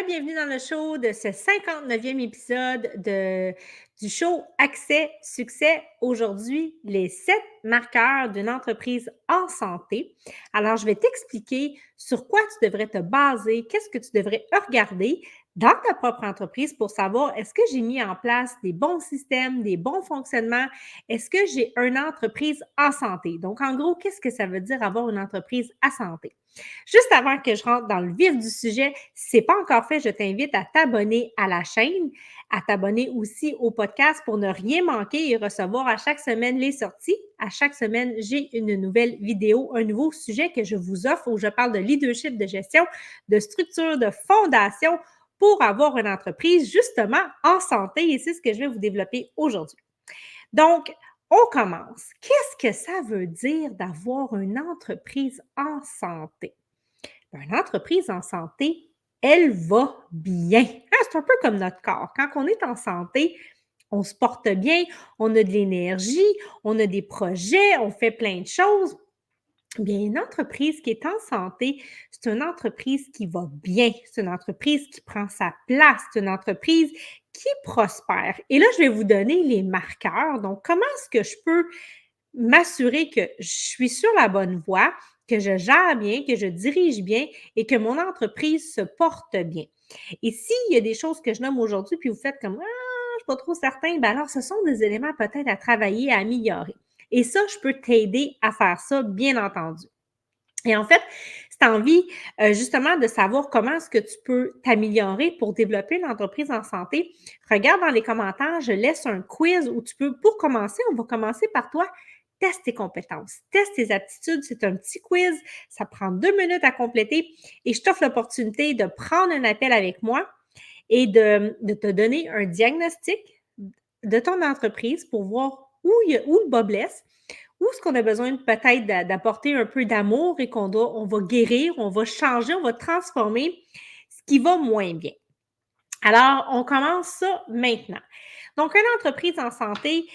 Bienvenue dans le show de ce 59e épisode du show Accès Succès. Aujourd'hui, les 7 marqueurs d'une entreprise en santé. Alors, je vais t'expliquer sur quoi tu devrais te baser, qu'est-ce que tu devrais regarder dans ta propre entreprise pour savoir est-ce que j'ai mis en place des bons systèmes, des bons fonctionnements, est-ce que j'ai une entreprise en santé. Donc, en gros, qu'est-ce que ça veut dire avoir une entreprise à santé? Juste avant que je rentre dans le vif du sujet, si ce n'est pas encore fait, je t'invite à t'abonner à la chaîne, à t'abonner aussi au podcast pour ne rien manquer et recevoir à chaque semaine les sorties. À chaque semaine, j'ai une nouvelle vidéo, un nouveau sujet que je vous offre où je parle de leadership, de gestion, de structure, de fondation pour avoir une entreprise justement en santé et c'est ce que je vais vous développer aujourd'hui. Donc, on commence. Qu'est-ce que ça veut dire d'avoir une entreprise en santé? Une entreprise en santé, elle va bien. C'est un peu comme notre corps. Quand on est en santé, on se porte bien, on a de l'énergie, on a des projets, on fait plein de choses. Bien, une entreprise qui est en santé, c'est une entreprise qui va bien, c'est une entreprise qui prend sa place, c'est une entreprise qui prospère. Et là, je vais vous donner les marqueurs. Donc, comment est-ce que je peux m'assurer que je suis sur la bonne voie, que je gère bien, que je dirige bien et que mon entreprise se porte bien? Et s'il y a des choses que je nomme aujourd'hui, puis vous faites comme je suis pas trop certain, ben alors ce sont des éléments peut-être à travailler, à améliorer. Et ça, je peux t'aider à faire ça, bien entendu. Et en fait, si tu as envie justement de savoir comment est-ce que tu peux t'améliorer pour développer une entreprise en santé, regarde dans les commentaires, je laisse un quiz où tu peux, pour commencer, on va commencer par toi, teste tes compétences, teste tes aptitudes. C'est un petit quiz, ça prend 2 minutes à compléter et je t'offre l'opportunité de prendre un appel avec moi et de te donner un diagnostic de ton entreprise pour voir où le bas blesse, où est-ce qu'on a besoin peut-être d'apporter un peu d'amour et on va guérir, on va changer, on va transformer ce qui va moins bien. Alors, on commence ça maintenant. Donc, une entreprise en santé,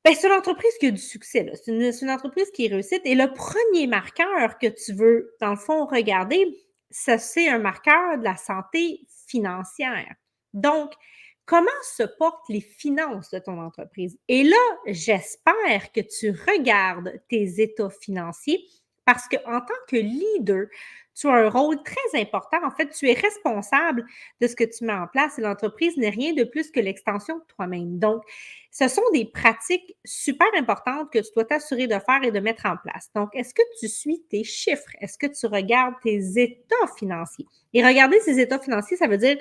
ben, c'est une entreprise qui a du succès. Là. C'est une entreprise qui réussit. Et le premier marqueur que tu veux, dans le fond, regarder, ça, c'est un marqueur de la santé financière. Donc, comment se portent les finances de ton entreprise? Et là, j'espère que tu regardes tes états financiers parce qu'en tant que leader, tu as un rôle très important. En fait, tu es responsable de ce que tu mets en place et l'entreprise n'est rien de plus que l'extension de toi-même. Donc, ce sont des pratiques super importantes que tu dois t'assurer de faire et de mettre en place. Donc, est-ce que tu suis tes chiffres? Est-ce que tu regardes tes états financiers? Et regarder ces états financiers, ça veut dire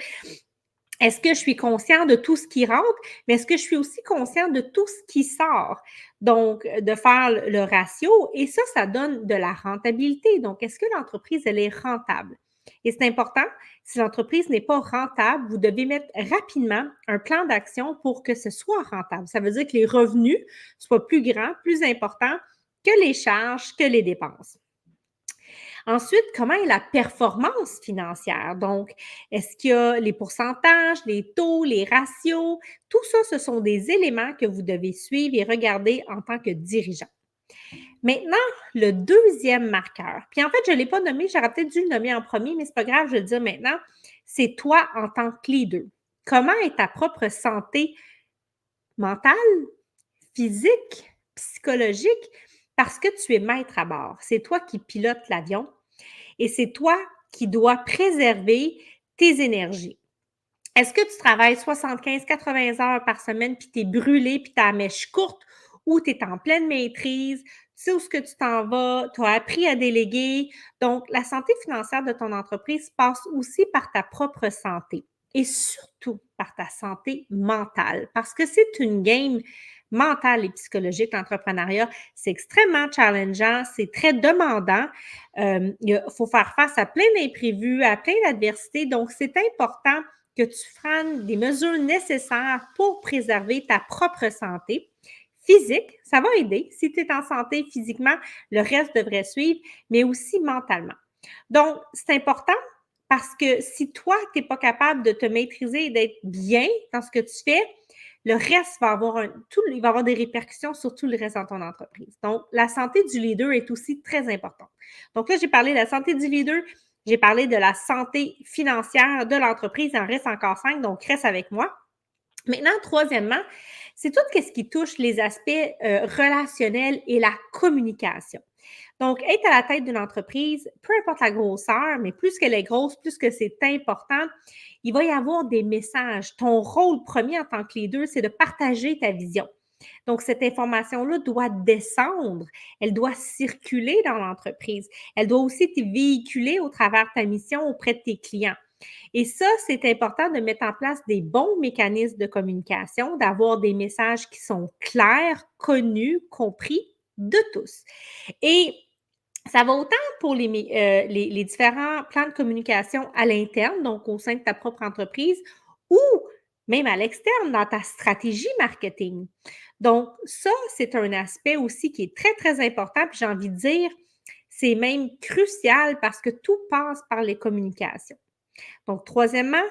est-ce que je suis conscient de tout ce qui rentre, mais est-ce que je suis aussi conscient de tout ce qui sort? Donc, de faire le ratio et ça donne de la rentabilité. Donc, est-ce que l'entreprise, elle est rentable? Et c'est important, si l'entreprise n'est pas rentable, vous devez mettre rapidement un plan d'action pour que ce soit rentable. Ça veut dire que les revenus soient plus grands, plus importants que les charges, que les dépenses. Ensuite, comment est la performance financière? Donc, est-ce qu'il y a les pourcentages, les taux, les ratios? Tout ça, ce sont des éléments que vous devez suivre et regarder en tant que dirigeant. Maintenant, le deuxième marqueur, puis en fait, je ne l'ai pas nommé, j'aurais peut-être dû le nommer en premier, mais c'est pas grave, je vais le dire maintenant, c'est toi en tant que leader. Comment est ta propre santé mentale, physique, psychologique? Parce que tu es maître à bord. C'est toi qui pilotes l'avion et c'est toi qui dois préserver tes énergies. Est-ce que tu travailles 75-80 heures par semaine, puis tu es brûlé, puis tu as la mèche courte, ou tu es en pleine maîtrise, tu sais où ce que tu t'en vas, tu as appris à déléguer. Donc, la santé financière de ton entreprise passe aussi par ta propre santé et surtout par ta santé mentale, parce que c'est une game mentale et psychologique, l'entrepreneuriat. C'est extrêmement challengeant, c'est très demandant. Il faut faire face à plein d'imprévus, à plein d'adversités. Donc, c'est important que tu prennes des mesures nécessaires pour préserver ta propre santé physique. Ça va aider. Si tu es en santé physiquement, le reste devrait suivre, mais aussi mentalement. Donc, c'est important parce que si toi, tu n'es pas capable de te maîtriser et d'être bien dans ce que tu fais, le reste va avoir il va avoir des répercussions sur tout le reste dans ton entreprise. Donc, la santé du leader est aussi très importante. Donc là, j'ai parlé de la santé du leader. J'ai parlé de la santé financière de l'entreprise. Il en reste encore 5, donc reste avec moi. Maintenant, troisièmement, c'est tout ce qui touche les aspects relationnels et la communication. Donc, être à la tête d'une entreprise, peu importe la grosseur, mais plus qu'elle est grosse, plus que c'est important, il va y avoir des messages. Ton rôle premier en tant que leader, c'est de partager ta vision. Donc, cette information-là doit descendre, elle doit circuler dans l'entreprise. Elle doit aussi être véhiculée au travers de ta mission auprès de tes clients. Et ça, c'est important de mettre en place des bons mécanismes de communication, d'avoir des messages qui sont clairs, connus, compris de tous. Et ça va autant pour les différents plans de communication à l'interne, donc au sein de ta propre entreprise, ou même à l'externe, dans ta stratégie marketing. Donc, ça, c'est un aspect aussi qui est très, très important. Puis j'ai envie de dire, c'est même crucial parce que tout passe par les communications. Donc, troisièmement,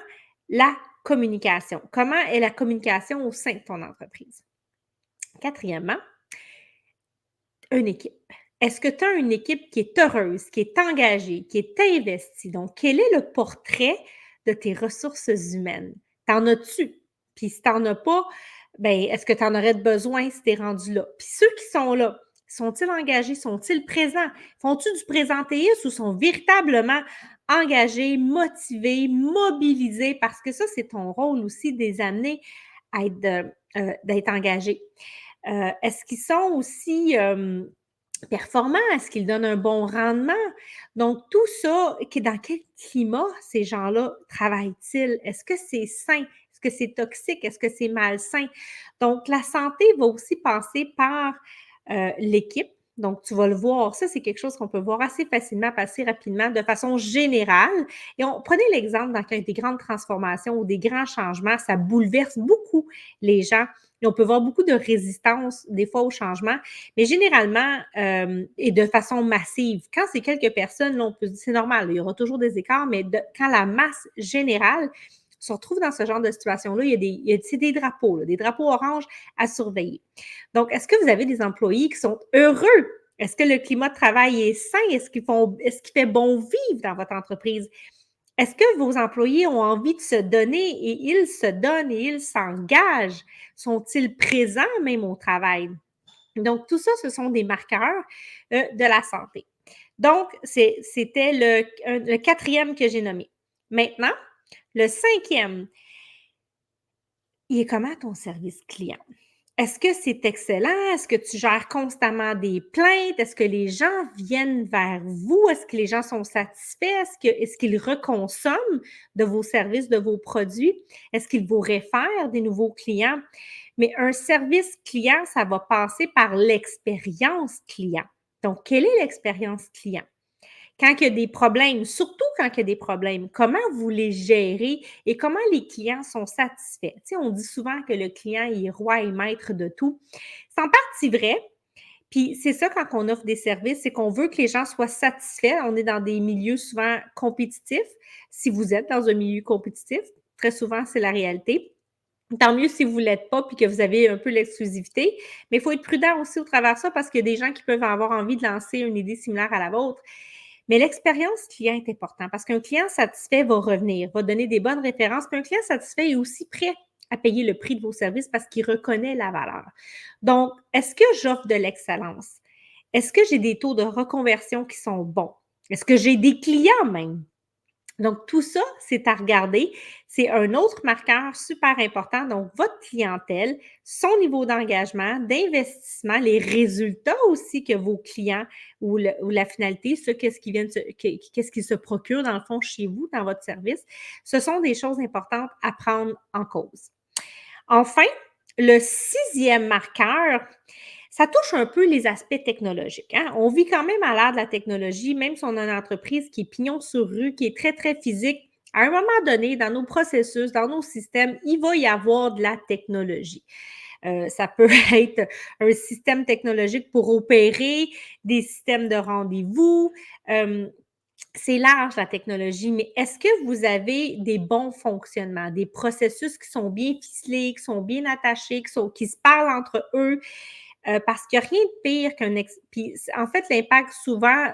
la communication. Comment est la communication au sein de ton entreprise? Quatrièmement, une équipe. Est-ce que tu as une équipe qui est heureuse, qui est engagée, qui est investie? Donc, quel est le portrait de tes ressources humaines? T'en as-tu? Puis si t'en as pas, ben, est-ce que tu en aurais besoin si tu es rendu là? Puis ceux qui sont là, sont-ils engagés? Sont-ils présents? Font-ils du présentéisme ou sont véritablement engagés, motivés, mobilisés? Parce que ça, c'est ton rôle aussi de les amener à être, d'être engagés. Est-ce qu'ils sont aussi performants? Est-ce qu'ils donnent un bon rendement? Donc, tout ça, dans quel climat ces gens-là travaillent-ils? Est-ce que c'est sain? Est-ce que c'est toxique? Est-ce que c'est malsain? Donc, la santé va aussi passer par l'équipe. Donc, tu vas le voir. Ça, c'est quelque chose qu'on peut voir assez facilement, assez rapidement, de façon générale. Et prenez l'exemple dans des grandes transformations ou des grands changements, ça bouleverse beaucoup les gens. Et on peut voir beaucoup de résistance, des fois, au changement, mais généralement, et de façon massive. Quand c'est quelques personnes, là, on peut se dire c'est normal, il y aura toujours des écarts, mais quand la masse générale se retrouve dans ce genre de situation-là, c'est des drapeaux, là, des drapeaux oranges à surveiller. Donc, est-ce que vous avez des employés qui sont heureux? Est-ce que le climat de travail est sain? Est-ce qu'il fait bon vivre dans votre entreprise? Est-ce que vos employés ont envie de se donner et ils se donnent et ils s'engagent? Sont-ils présents même au travail? Donc, tout ça, ce sont des marqueurs de la santé. Donc, c'était le quatrième que j'ai nommé. Maintenant, le cinquième, il est comment ton service client? Est-ce que c'est excellent? Est-ce que tu gères constamment des plaintes? Est-ce que les gens viennent vers vous? Est-ce que les gens sont satisfaits? Est-ce qu'ils reconsomment de vos services, de vos produits? Est-ce qu'ils vous réfèrent des nouveaux clients? Mais un service client, ça va passer par l'expérience client. Donc, quelle est l'expérience client? Quand il y a des problèmes, surtout quand il y a des problèmes, comment vous les gérez et comment les clients sont satisfaits? Tu sais, on dit souvent que le client est roi et maître de tout. C'est en partie vrai. Puis c'est ça quand on offre des services, c'est qu'on veut que les gens soient satisfaits. On est dans des milieux souvent compétitifs. Si vous êtes dans un milieu compétitif, très souvent, c'est la réalité. Tant mieux si vous ne l'êtes pas puis que vous avez un peu l'exclusivité. Mais il faut être prudent aussi au travers de ça parce qu'il y a des gens qui peuvent avoir envie de lancer une idée similaire à la vôtre. Mais l'expérience client est importante parce qu'un client satisfait va revenir, va donner des bonnes références. Puis un client satisfait est aussi prêt à payer le prix de vos services parce qu'il reconnaît la valeur. Donc, est-ce que j'offre de l'excellence? Est-ce que j'ai des taux de reconversion qui sont bons? Est-ce que j'ai des clients même? Donc, tout ça, c'est à regarder. C'est un autre marqueur super important. Donc, votre clientèle, son niveau d'engagement, d'investissement, les résultats aussi que vos clients ou la finalité, ça, qu'est-ce qu'ils se procurent dans le fond chez vous, dans votre service, ce sont des choses importantes à prendre en cause. Enfin, le sixième marqueur, ça touche un peu les aspects technologiques. Hein? On vit quand même à l'ère de la technologie, même si on a une entreprise qui est pignon sur rue, qui est très, très physique. À un moment donné, dans nos processus, dans nos systèmes, il va y avoir de la technologie. Ça peut être un système technologique pour opérer, des systèmes de rendez-vous. C'est large la technologie, mais est-ce que vous avez des bons fonctionnements, des processus qui sont bien ficelés, qui sont bien attachés, qui se parlent entre eux? parce qu'il y a rien de pire qu'un puis en fait, l'impact souvent,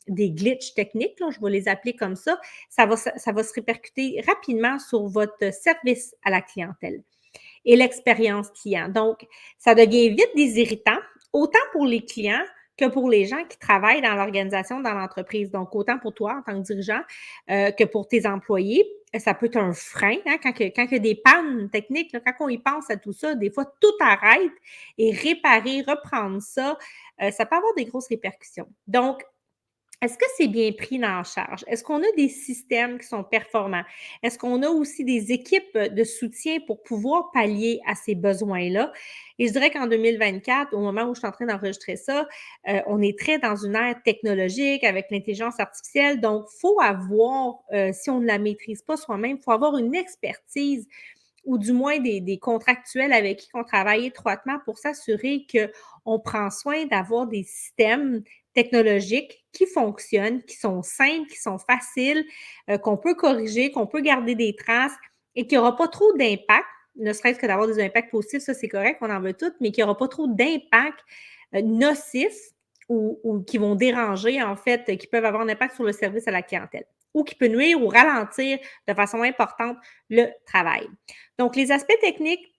des glitches techniques, là, je vais les appeler comme ça va se répercuter rapidement sur votre service à la clientèle et l'expérience client. Donc, ça devient vite des irritants, autant pour les clients que pour les gens qui travaillent dans l'organisation, dans l'entreprise. Donc, autant pour toi en tant que dirigeant que pour tes employés. Ça peut être un frein hein, quand il y a des pannes techniques, là, quand on y pense à tout ça, des fois, tout arrête et réparer, reprendre ça, ça peut avoir des grosses répercussions. Donc, est-ce que c'est bien pris en charge? Est-ce qu'on a des systèmes qui sont performants? Est-ce qu'on a aussi des équipes de soutien pour pouvoir pallier à ces besoins-là? Et je dirais qu'en 2024, au moment où je suis en train d'enregistrer ça, on est très dans une ère technologique avec l'intelligence artificielle. Donc, il faut avoir, si on ne la maîtrise pas soi-même, il faut avoir une expertise ou du moins des contractuels avec qui on travaille étroitement pour s'assurer qu'on prend soin d'avoir des systèmes technologiques qui fonctionnent, qui sont simples, qui sont faciles, qu'on peut corriger, qu'on peut garder des traces et qu'il n'y aura pas trop d'impact, ne serait-ce que d'avoir des impacts positifs, ça c'est correct, on en veut toutes, mais qu'il n'y aura pas trop d'impacts nocifs ou qui vont déranger, en fait, qui peuvent avoir un impact sur le service à la clientèle ou qui peut nuire ou ralentir de façon importante le travail. Donc, les aspects techniques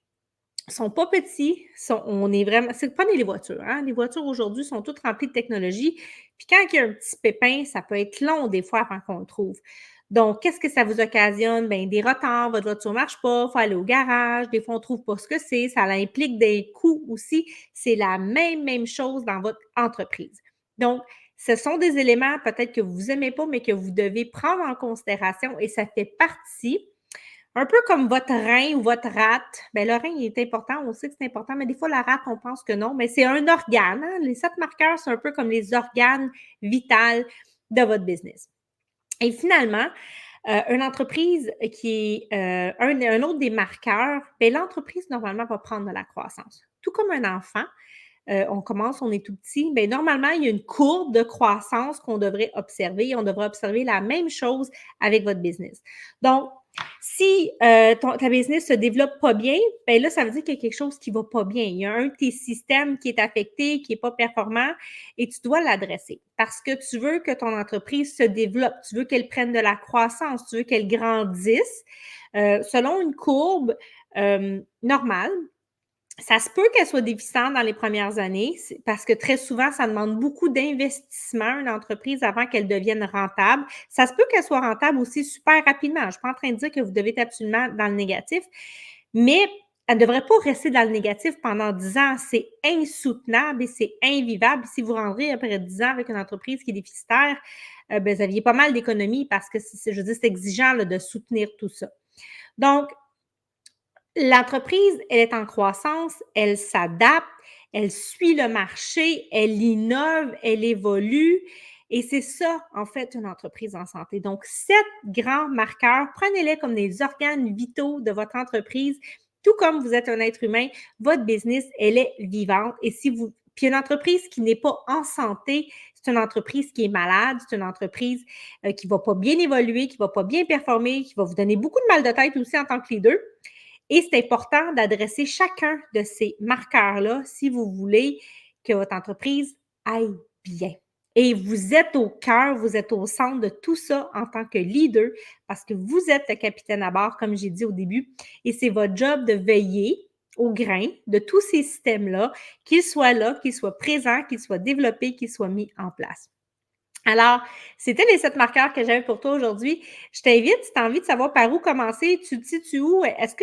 sont pas petits, on est vraiment, c'est pas les voitures, hein? Les voitures aujourd'hui sont toutes remplies de technologie. Puis quand il y a un petit pépin, ça peut être long des fois avant qu'on le trouve. Donc, qu'est-ce que ça vous occasionne? Bien, des retards, votre voiture ne marche pas, il faut aller au garage, des fois on ne trouve pas ce que c'est, ça implique des coûts aussi. C'est la même chose dans votre entreprise. Donc, ce sont des éléments peut-être que vous n'aimez pas, mais que vous devez prendre en considération et ça fait partie un peu comme votre rein ou votre rate. Bien, le rein, il est important, on sait que c'est important, mais des fois, la rate, on pense que non, mais c'est un organe. Hein? Les 7 marqueurs, c'est un peu comme les organes vitaux de votre business. Et finalement, une entreprise qui est un autre des marqueurs, bien, l'entreprise, normalement, va prendre de la croissance. Tout comme un enfant, on commence, on est tout petit, bien, normalement, il y a une courbe de croissance qu'on devrait observer. On devrait observer la même chose avec votre business. Donc, si ta business ne se développe pas bien, bien là, ça veut dire qu'il y a quelque chose qui ne va pas bien. Il y a un de tes systèmes qui est affecté, qui n'est pas performant et tu dois l'adresser parce que tu veux que ton entreprise se développe, tu veux qu'elle prenne de la croissance, tu veux qu'elle grandisse selon une courbe normale. Ça se peut qu'elle soit déficiente dans les premières années parce que très souvent, ça demande beaucoup d'investissement, une entreprise, avant qu'elle devienne rentable. Ça se peut qu'elle soit rentable aussi super rapidement. Je ne suis pas en train de dire que vous devez être absolument dans le négatif, mais elle ne devrait pas rester dans le négatif pendant 10 ans. C'est insoutenable et c'est invivable. Si vous rendrez après 10 ans avec une entreprise qui est déficitaire, ben, vous aviez pas mal d'économies parce que, je veux dire, c'est exigeant là, de soutenir tout ça. Donc, l'entreprise, elle est en croissance, elle s'adapte, elle suit le marché, elle innove, elle évolue et c'est ça, en fait, une entreprise en santé. Donc, 7 grands marqueurs, prenez-les comme des organes vitaux de votre entreprise. Tout comme vous êtes un être humain, votre business, elle est vivante et puis une entreprise qui n'est pas en santé, c'est une entreprise qui est malade, c'est une entreprise qui ne va pas bien évoluer, qui ne va pas bien performer, qui va vous donner beaucoup de mal de tête aussi en tant que leader. Et c'est important d'adresser chacun de ces marqueurs-là si vous voulez que votre entreprise aille bien. Et vous êtes au cœur, vous êtes au centre de tout ça en tant que leader parce que vous êtes le capitaine à bord, comme j'ai dit au début, et c'est votre job de veiller au grain de tous ces systèmes-là, qu'ils soient là, qu'ils soient présents, qu'ils soient développés, qu'ils soient mis en place. Alors, c'était les 7 marqueurs que j'avais pour toi aujourd'hui. Je t'invite, si tu as envie de savoir par où commencer, tu te situes où? Est-ce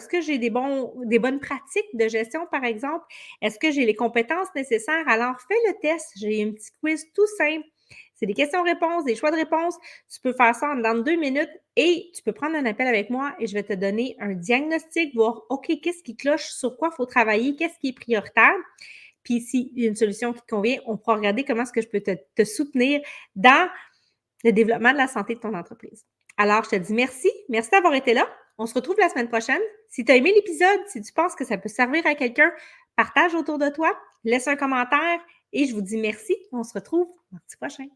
que j'ai des bonnes pratiques de gestion, par exemple? Est-ce que j'ai les compétences nécessaires? Alors, fais le test. J'ai un petit quiz tout simple. C'est des questions-réponses, des choix de réponses. Tu peux faire ça en dans 2 minutes et tu peux prendre un appel avec moi et je vais te donner un diagnostic, voir, OK, qu'est-ce qui cloche, sur quoi il faut travailler, qu'est-ce qui est prioritaire. Puis s'il y a une solution qui te convient, on pourra regarder comment est-ce que je peux te soutenir dans le développement de la santé de ton entreprise. Alors, je te dis merci. Merci d'avoir été là. On se retrouve la semaine prochaine. Si tu as aimé l'épisode, si tu penses que ça peut servir à quelqu'un, partage autour de toi, laisse un commentaire et je vous dis merci. On se retrouve mardi prochain.